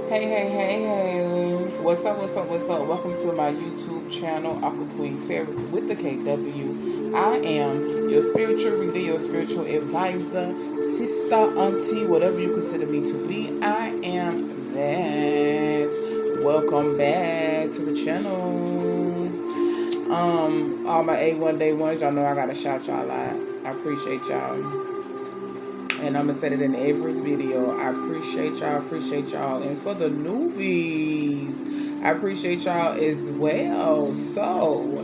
Hey, hey, hey, hey. What's up, what's up, what's up? Welcome to my YouTube channel, Aqua Queen Tarot with the KW. I am your spiritual reader, your spiritual advisor, sister, auntie, whatever you consider me to be. I am that. Welcome back to the channel. All my A1 Day ones, y'all know I gotta shout y'all out. I appreciate y'all. And I'm gonna say it in every video. I appreciate y'all. And for the newbies, I appreciate y'all as well. So,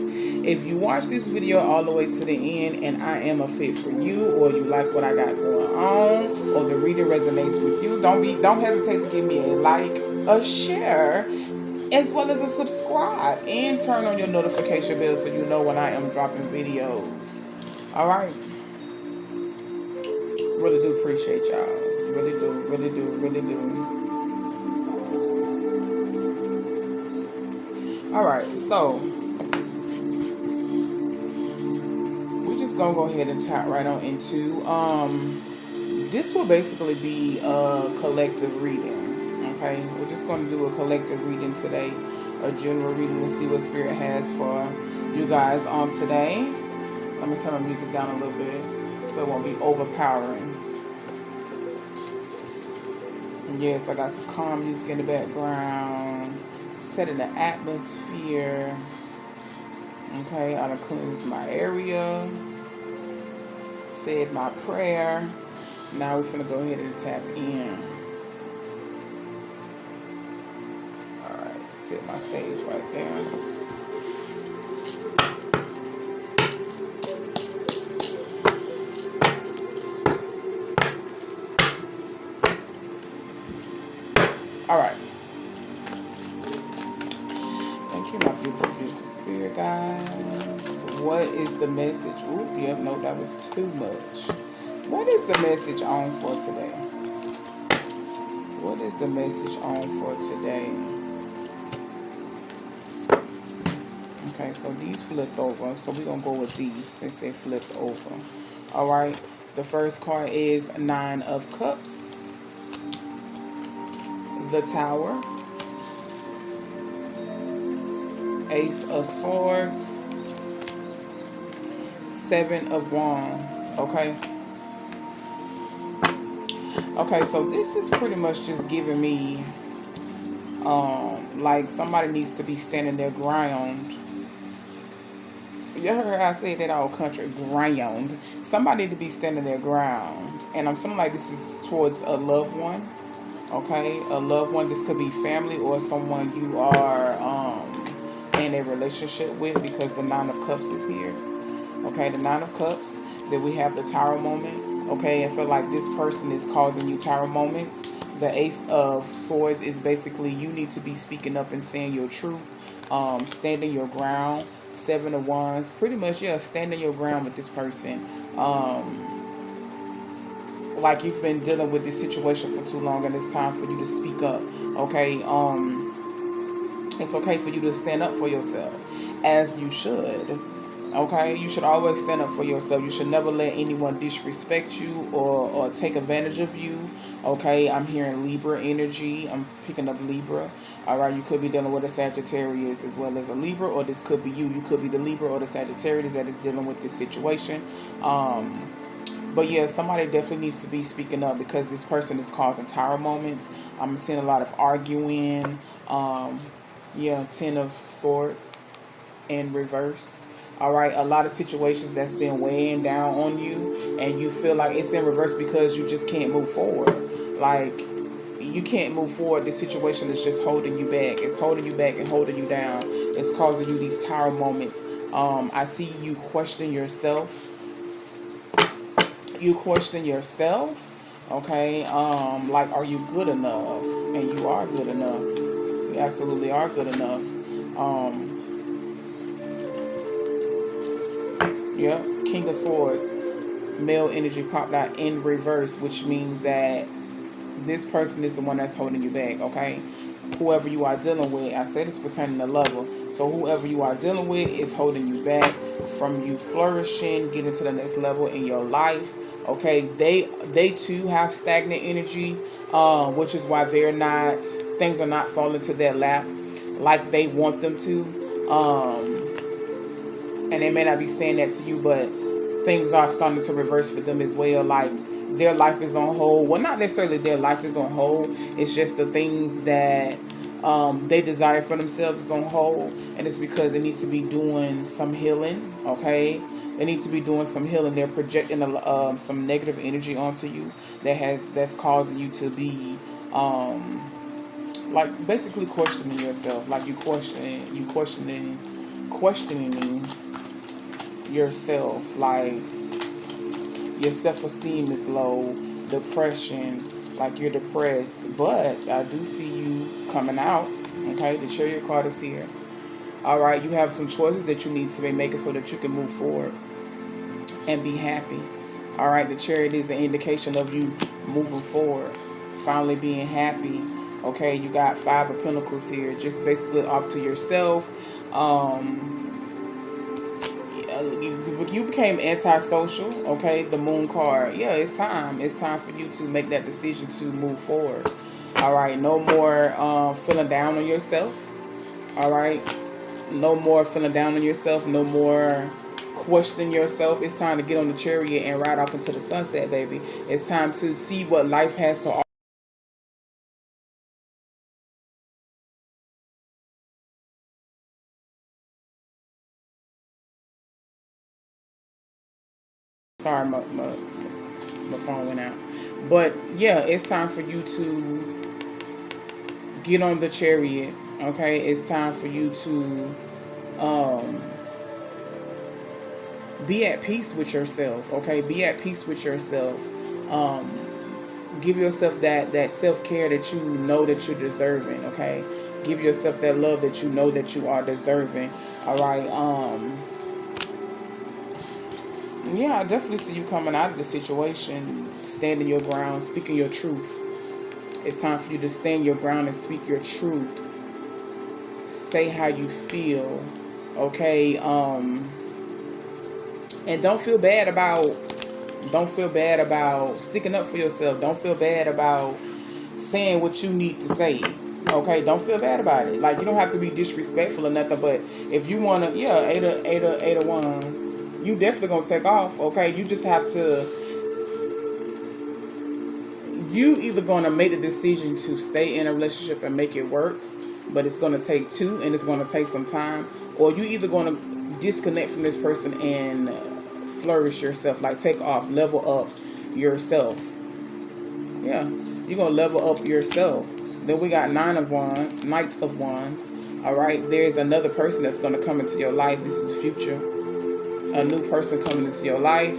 if you watch this video all the way to the end and I am a fit for you, or you like what I got going on, or the reader resonates with you, don't hesitate to give me a like, a share, as well as a subscribe, and turn on your notification bell so you know when I am dropping videos. Alright? Really do appreciate y'all. Really do, really do, really do. Alright, so we're just gonna go ahead and tap right on into this will basically be a collective reading. Okay? We're just gonna do a collective reading today, a general reading to see what spirit has for you guys on today. Let me turn my music down a little bit so it won't be overpowering. Yes, I got some calm music in the background, setting the atmosphere. Okay, I done cleansed my area, said my prayer. Now we're finna go ahead and tap in. Alright, set my sage right there. Alright. Thank you, my beautiful, beautiful spirit, guys. What is the message? Oop, yep, no, that was too much. What is the message on for today? What is the message on for today? Okay, so these flipped over. So we're going to go with these since they flipped over. Alright, the first card is Nine of Cups. The Tower. Ace of Swords. Seven of Wands. Okay. Okay, so this is pretty much just giving me like somebody needs to be standing their ground. You heard I say that all country, ground. Somebody need to be standing their ground. And I'm feeling like this is towards a loved one. Okay, a loved one. This could be family or someone you are in a relationship with, because the Nine of Cups is here. Okay, the Nine of Cups. Then we have the Tower moment. Okay, I feel like this person is causing you tower moments. The Ace of Swords is basically you need to be speaking up and saying your truth, standing your ground. Seven of Wands, pretty much, yeah, standing your ground with this person. Like you've been dealing with this situation for too long, and it's time for you to speak up. Okay, it's okay for you to stand up for yourself, as you should. Okay, you should always stand up for yourself. You should never let anyone disrespect you or take advantage of you. Okay, I'm hearing Libra energy. I'm picking up Libra. All right, you could be dealing with a Sagittarius as well as a Libra, or this could be you. You could be the Libra or the Sagittarius that is dealing with this situation. But yeah, somebody definitely needs to be speaking up, because this person is causing tower moments. I'm seeing a lot of arguing. Yeah, Ten of Swords in reverse. All right, a lot of situations that's been weighing down on you, and you feel like it's in reverse because you just can't move forward. Like, you can't move forward. This situation is just holding you back. It's holding you back and holding you down. It's causing you these tower moments. I see you question yourself. You question yourself. Okay, like, are you good enough? And you are good enough. You absolutely are good enough. Yeah, King of Swords, male energy popped out in reverse, which means that this person is the one that's holding you back, okay? Whoever you are dealing with, I said it's pertaining to level. So whoever you are dealing with is holding you back from you flourishing, getting to the next level in your life. Okay, they too have stagnant energy, which is why they're not things are not falling to their lap like they want them to. And they may not be saying that to you, but things are starting to reverse for them as well. Like their life is on hold. Well, not necessarily their life is on hold. It's just the things that they desire for themselves is on hold, and it's because they need to be doing some healing. Okay, they need to be doing some healing. They're projecting some negative energy onto you that's causing you to be like basically questioning yourself. Like questioning yourself. Like your self-esteem is low, depression, like you're depressed. But I do see you coming out. Okay, the Chariot card is here. All right, you have some choices that you need to be making so that you can move forward and be happy. All right, the Chariot is the indication of you moving forward, finally being happy. Okay, you got Five of Pentacles here, just basically off to yourself. You became antisocial. Okay, the Moon card. Yeah, it's time. It's time for you to make that decision to move forward. All right, no more feeling down on yourself. All right, no more feeling down on yourself. No more questioning yourself. It's time to get on the Chariot and ride off into the sunset, baby. It's time to see what life has to offer. Sorry, my phone went out. But yeah, it's time for you to get on the Chariot. Okay, it's time for you to be at peace with yourself. Okay, be at peace with yourself. Give yourself that self-care that you know that you're deserving. Okay, give yourself that love that you know that you are deserving. All right. Yeah, I definitely see you coming out of the situation, standing your ground, speaking your truth. It's time for you to stand your ground and speak your truth. Say how you feel. Okay. And don't feel bad about sticking up for yourself. Don't feel bad about saying what you need to say. Okay, don't feel bad about it. Like, you don't have to be disrespectful or nothing, but if you wanna, yeah, eight of wands, you definitely gonna take off. Okay, you just have to. You either gonna make the decision to stay in a relationship and make it work, but it's gonna take two and it's gonna take some time, or you either gonna disconnect from this person and flourish yourself, like take off, level up yourself. Yeah, you're gonna level up yourself. Then we got Nine of Wands, Knight of Wands. All right, there's another person that's gonna come into your life. This is the future. A new person coming into your life.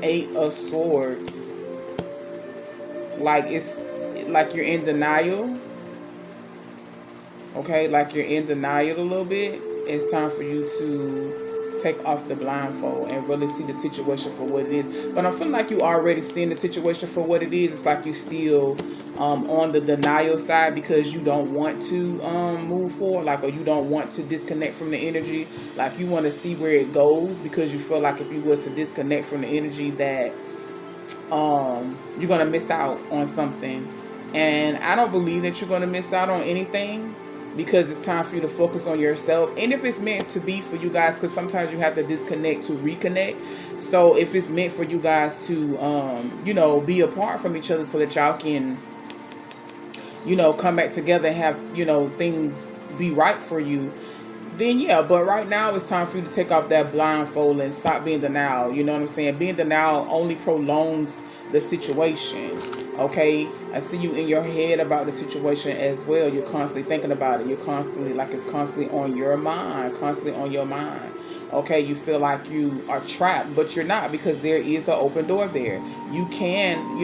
Eight of Swords. Like it's like you're in denial. Okay, like you're in denial a little bit. It's time for you to take off the blindfold and really see the situation for what it is. But I'm feeling like you already seeing the situation for what it is. It's like you still on the denial side because you don't want to move forward, like, or you don't want to disconnect from the energy. Like, you want to see where it goes because you feel like if you was to disconnect from the energy that you're gonna miss out on something. And I don't believe that you're gonna miss out on anything, because it's time for you to focus on yourself. And if it's meant to be for you guys, because sometimes you have to disconnect to reconnect. So if it's meant for you guys to, be apart from each other so that y'all can, come back together and have, things be right for you, then yeah. But right now it's time for you to take off that blindfold and stop being denial. You know what I'm saying? Being denial only prolongs the situation. Okay, I see you in your head about the situation as well. You're constantly thinking about it. You're constantly, like, it's constantly on your mind, Okay, you feel like you are trapped, but you're not, because there is the open door there. You can,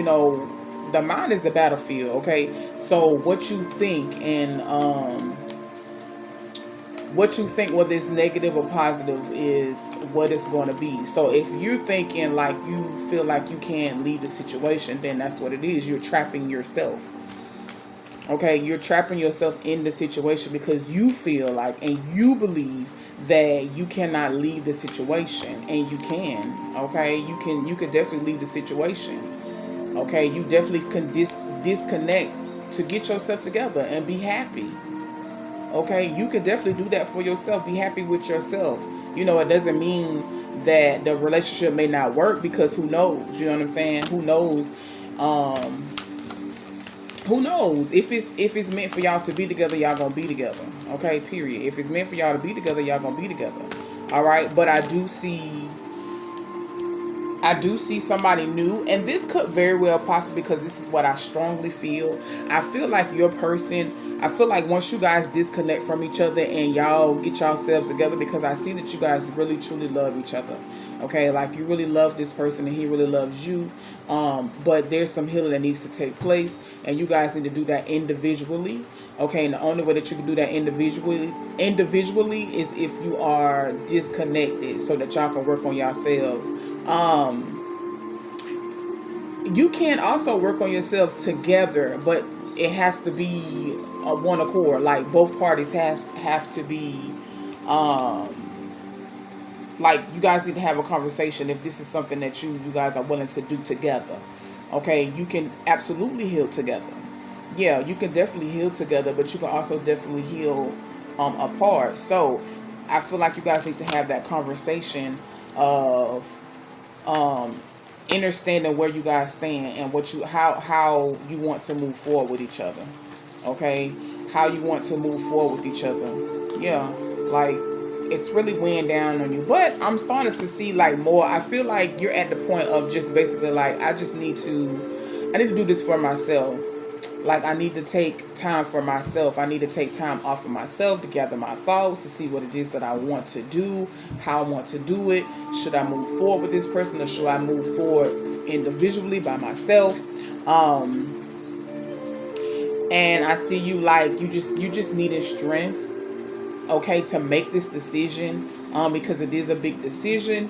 the mind is the battlefield. Okay, so what you think and whether it's negative or positive, is what it's going to be. So if you're thinking like you feel like you can't leave the situation, then that's what it is. You're trapping yourself. Okay, you're trapping yourself in the situation because you feel like and you believe that you cannot leave the situation, and you can. Okay, you can definitely leave the situation. Okay, you definitely can disconnect to get yourself together and be happy. Okay, you can definitely do that for yourself. Be happy with yourself. You know, it doesn't mean that the relationship may not work, because who knows? You know what I'm saying? Who knows? Um, who knows? If it's meant for y'all to be together, y'all gonna be together. Okay, period. If it's meant for y'all to be together, y'all gonna be together. All right, but I do see somebody new, and this could very well possibly, because this is what I strongly feel. I feel like your person, I feel like once you guys disconnect from each other and y'all get yourselves together, because I see that you guys really truly love each other. Okay, like you really love this person and he really loves you. But there's some healing that needs to take place, and you guys need to do that individually. Okay, and the only way that you can do that individually is if you are disconnected, so that y'all can work on yourselves. You can also work on yourselves together, but it has to be a one accord. Like both parties have to be, um, like you guys need to have a conversation if this is something that you guys are willing to do together. Okay, you can absolutely heal together. Yeah, you can definitely heal together, but you can also definitely heal apart. So I feel like you guys need to have that conversation of um understanding where you guys stand and what you how you want to move forward with each other. Okay, how you want to move forward with each other. Yeah, like it's really weighing down on you, but I'm starting to see like more. I feel like you're at the point of just basically like, I need to do this for myself. Like I need to take time for myself. I need to take time off of myself to gather my thoughts, to see what it is that I want to do, how I want to do it. Should I move forward with this person, or should I move forward individually by myself? And I see you like you just needed strength, okay, to make this decision, because it is a big decision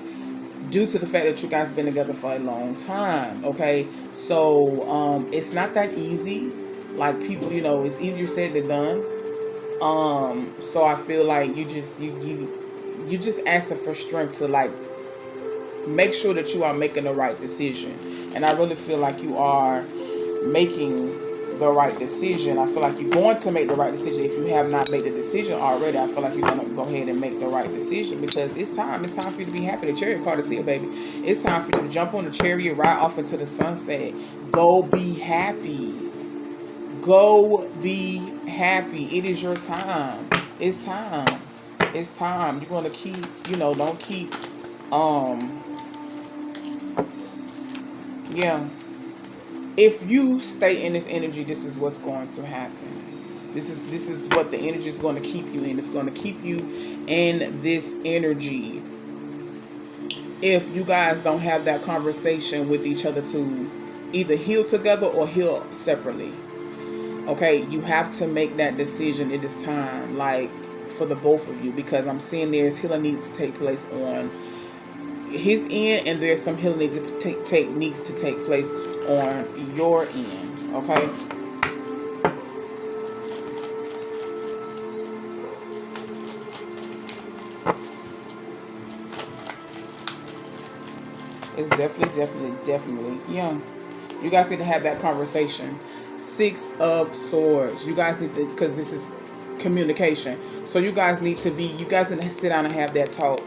due to the fact that you guys been together for a long time. Okay, so it's not that easy. Like people, it's easier said than done. So I feel like you just asking for strength to like make sure that you are making the right decision. And I really feel like you are making the right decision. I feel like you're going to make the right decision. If you have not made the decision already, I feel like you're going to go ahead and make the right decision, because it's time. It's time for you to be happy. The chariot card is here, baby. It's time for you to jump on the chariot, ride off into the sunset. Go be happy. Go be happy. It is your time. It's time. It's time. You're going to keep, don't keep, yeah. If you stay in this energy, this is what's going to happen. This is what the energy is going to keep you in. It's going to keep you in this energy. If you guys don't have that conversation with each other to either heal together or heal separately. Okay, you have to make that decision. It is time, like, for the both of you, because I'm seeing there's healing needs to take place on his end, and there's some healing needs to take place on your end. Okay. It's definitely, yeah. You guys need to have that conversation. Six of Swords. You guys need to, because this is communication. So you guys need to sit down and have that talk.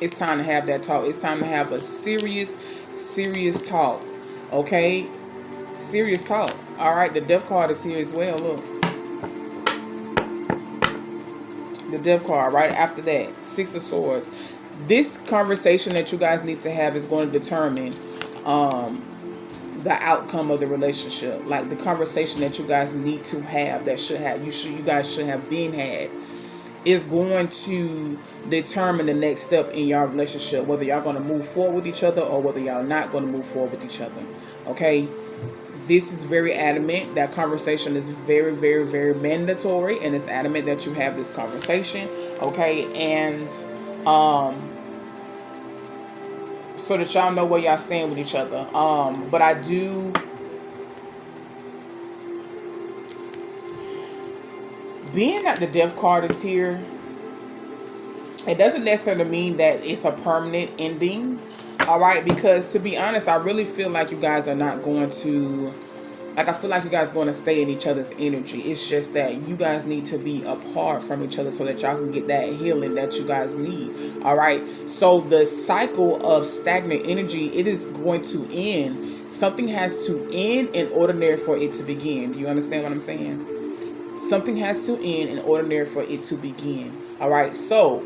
It's time to have that talk. It's time to have a serious talk. Okay? Serious talk. Alright, the Death card is here as well. Look. The Death card right after that. Six of Swords. This conversation that you guys need to have is going to determine the outcome of the relationship. Like the conversation that you guys need to have, that you guys should have been had, is going to determine the next step in your relationship, whether y'all going to move forward with each other or whether y'all not going to move forward with each other. Okay, this is very adamant. That conversation is very, very, very mandatory, and it's adamant that you have this conversation. Okay, and so that y'all know where y'all stand with each other. But I do, being that the Death card is here, it doesn't necessarily mean that it's a permanent ending. Alright, because to be honest, I really feel like you guys are not going to Like, I feel like you guys going to stay in each other's energy. It's just that you guys need to be apart from each other so that y'all can get that healing that you guys need. All right. So the cycle of stagnant energy, it is going to end. Something has to end in order for it to begin. Do you understand what I'm saying? Something has to end in order for it to begin. All right. So,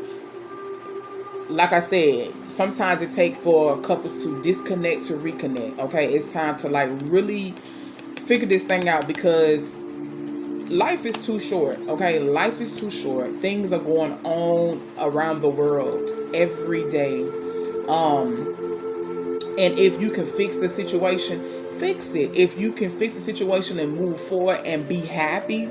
like I said, sometimes it takes for couples to disconnect to reconnect. Okay. It's time to like really figure this thing out, because life is too short. Okay, life is too short. Things are going on around the world every day, and if you can fix the situation, fix it. If you can fix the situation and move forward and be happy,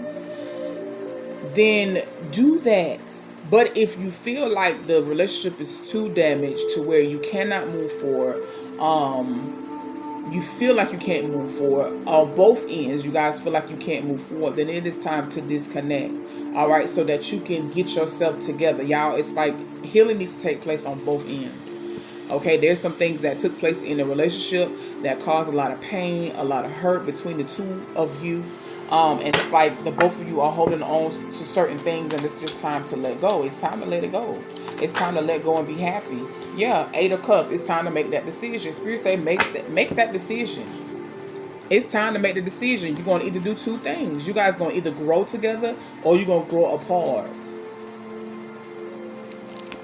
then do that. But if you feel like the relationship is too damaged to where you cannot move forward, you feel like you can't move forward on both ends, you guys feel like you can't move forward, then it is time to disconnect. All right, so that you can get yourself together, y'all. It's like healing needs to take place on both ends. Okay, there's some things that took place in the relationship that caused a lot of pain, a lot of hurt between the two of you. And it's like the both of you are holding on to certain things, and it's just time to let go. It's time to let it go. It's time to let go and be happy. Yeah, 8 of Cups. It's time to make that decision. Spirit say make that decision. It's time to make the decision. You're going to either do two things. You guys going to either grow together or you're going to grow apart.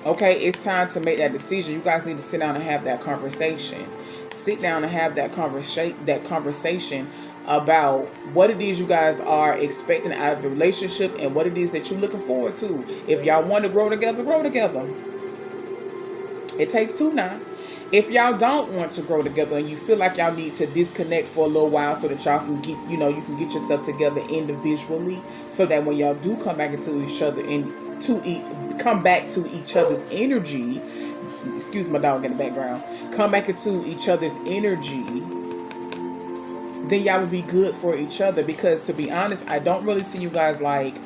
Okay, it's time to make that decision. You guys need to sit down and have that conversation. Sit down and have that conversation about what it is you guys are expecting out of the relationship and what it is that you're looking forward to. If y'all want to grow together, grow together. It takes two now. If y'all don't want to grow together and you feel like y'all need to disconnect for a little while so that y'all can get, you can get yourself together individually, so that when y'all do come back into each other and come back to each other's energy, excuse my dog in the background, come back into each other's energy, then y'all would be good for each other. Because to be honest, I don't really see you guys like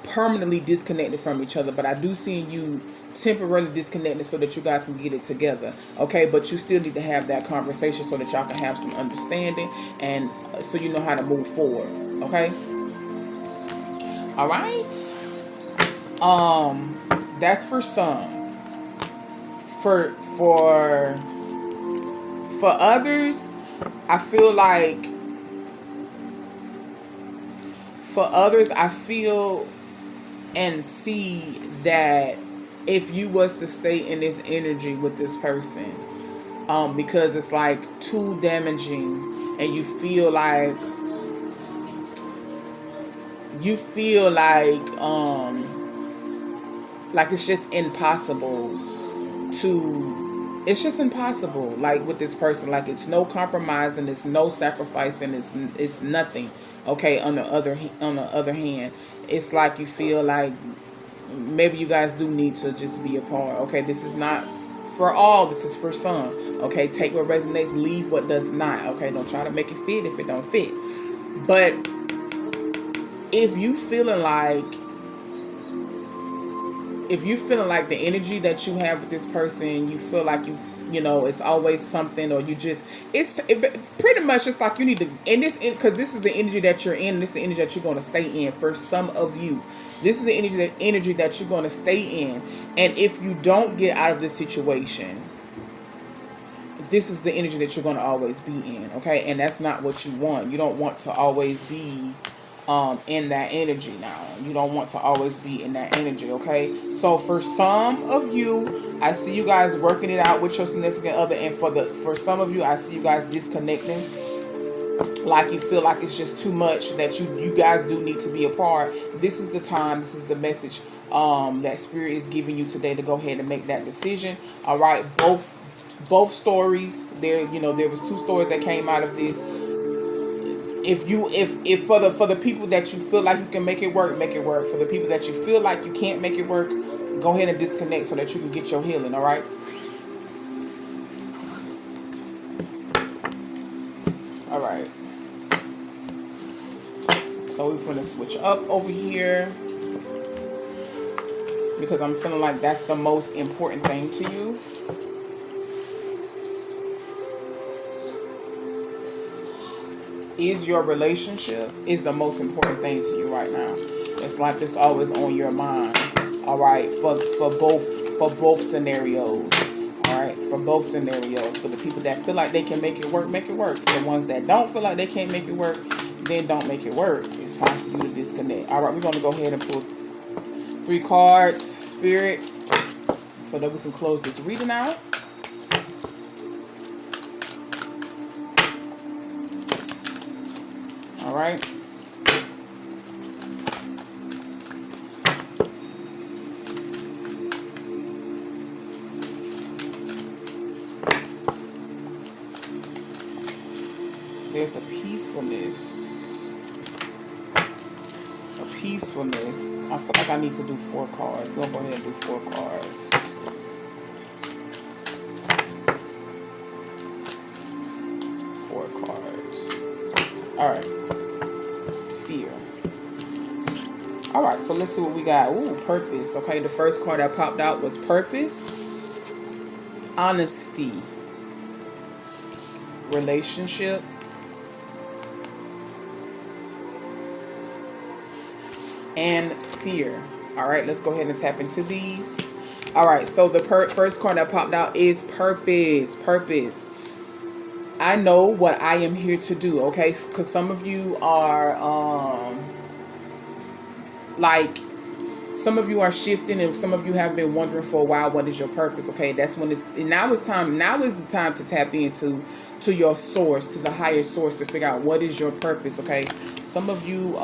permanently disconnected from each other, but I do see you temporarily disconnected so that you guys can get it together. Okay, but you still need to have that conversation so that y'all can have some understanding, and so you know how to move forward. Okay, all right. That's for some. For others, I feel like I feel and see that if you was to stay in this energy with this person, because it's like too damaging, and you feel like it's just impossible it's just impossible, like with this person, like it's no compromise and it's no sacrifice and it's nothing. Okay, on the other hand, it's like you feel like maybe you guys do need to just be apart. Okay, this is not for all, this is for some. Okay, take what resonates, leave what does not. Okay, don't try to make it fit if it don't fit. But if you feeling like the energy that you have with this person, you feel like it's always something, or you just, pretty much just like you need to, because this is the energy that you're in, this is the energy that you're going to stay in. For some of you, this is the energy that you're going to stay in. And if you don't get out of this situation, this is the energy that you're going to always be in. Okay, and that's not what you want. You don't want to always be in that energy now. You don't want to always be in that energy. Okay, so for some of you, I see you guys working it out with your significant other, and for some of you, I see you guys disconnecting, like you feel like it's just too much, that you guys do need to be apart. This is the time, this is the message that Spirit is giving you today to go ahead and make that decision. All right, both stories there, there was two stories that came out of this. If for the people that you feel like you can make it work, make it work. For the people that you feel like you can't make it work, go ahead and disconnect so that you can get your healing. All right. All right. So we're gonna switch up over here, because I'm feeling like that's the most important thing to you. is your relationship is the most important thing to you right now. It's like it's always on your mind. All right, for both scenarios. All right, for both scenarios. For the people that feel like they can make it work, make it work. For the ones that don't feel like they can't make it work, then don't make it work. It's time for you to disconnect. All right, we're going to go ahead and pull 3 cards, Spirit, so that we can close this reading out. All right. There's a peacefulness. A peacefulness. I feel like I need to do 4 cards. We'll go ahead and do 4 cards. 4 cards. Alright. Fear. Alright, so let's see what we got. Ooh, purpose. Okay, the first card that popped out was purpose. Honesty. Relationships. And fear. All right, let's go ahead and tap into these. All right, so the first card that popped out is purpose. Purpose. I know what I am here to do. Okay, because some of you are like, some of you are shifting, and some of you have been wondering for a while, what is your purpose? Okay, that's when now is the time to tap into your source, to the higher source, to figure out what is your purpose. Okay, some of you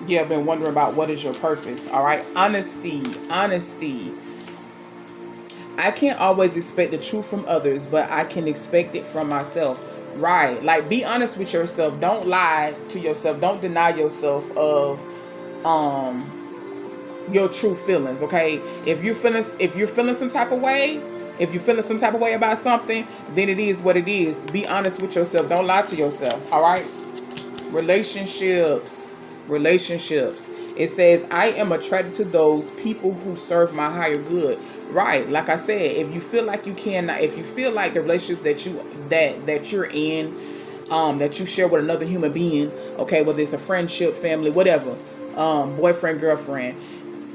yeah, been wondering about what is your purpose. All right, honesty. I can't always expect the truth from others, but I can expect it from myself. Right, like, be honest with yourself. Don't lie to yourself. Don't deny yourself of your true feelings. Okay, if you're feeling some type of way, if you're feeling some type of way about something, then it is what it is. Be honest with yourself. Don't lie to yourself. All right, relationships. It says, I am attracted to those people who serve my higher good. Right, like I said, if you feel like you cannot, if you feel like the relationship that you're in, that you share with another human being, okay, whether it's a friendship, family, whatever, boyfriend, girlfriend,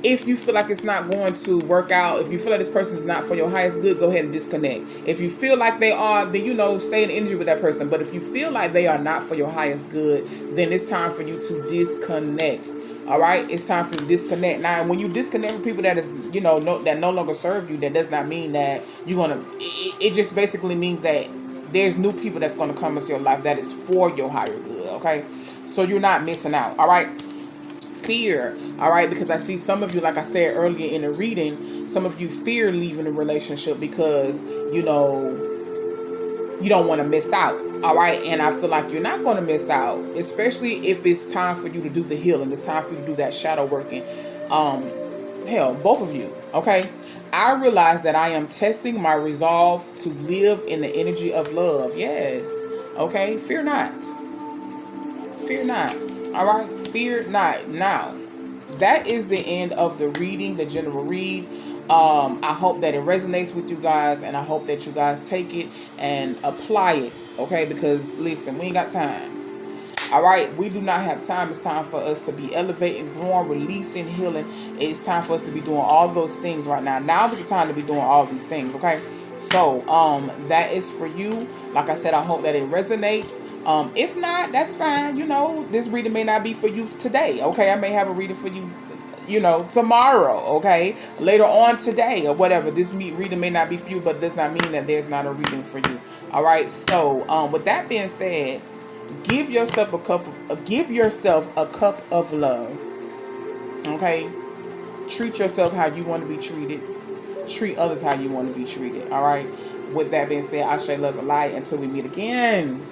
if you feel like it's not going to work out, if you feel like this person is not for your highest good, go ahead and disconnect. If you feel like they are, then, stay in energy with that person. But if you feel like they are not for your highest good, then it's time for you to disconnect. All right, it's time for you to disconnect. Now, when you disconnect with people that is, that no longer serve you, that does not mean that you're gonna. It just basically means that there's new people that's gonna come into your life that is for your higher good. Okay, so you're not missing out. All right. Fear. All right, because I see some of you, like I said earlier in the reading, some of you fear leaving a relationship because you don't want to miss out. All right, and I feel like you're not going to miss out, especially if it's time for you to do the healing. It's time for you to do that shadow working. Hell, both of you. Okay, I realize that I am testing my resolve to live in the energy of love. Yes. Okay, fear not. Fear not. All right, fear not. Now, that is the end of the reading, the general read. I hope that it resonates with you guys, and I hope that you guys take it and apply it. Okay, because listen, we ain't got time. All right, we do not have time. It's time for us to be elevating, growing, releasing, healing. It's time for us to be doing all those things right now. Now is the time to be doing all these things. Okay, so that is for you. Like I said, I hope that it resonates. If not, that's fine. This reading may not be for you today. Okay, I may have a reading for you, tomorrow. Okay, later on today or whatever. This reading may not be for you, but does not mean that there's not a reading for you. All right. So, with that being said, give yourself a cup of love. Okay, treat yourself how you want to be treated. Treat others how you want to be treated. All right. With that being said, I share love and light until we meet again.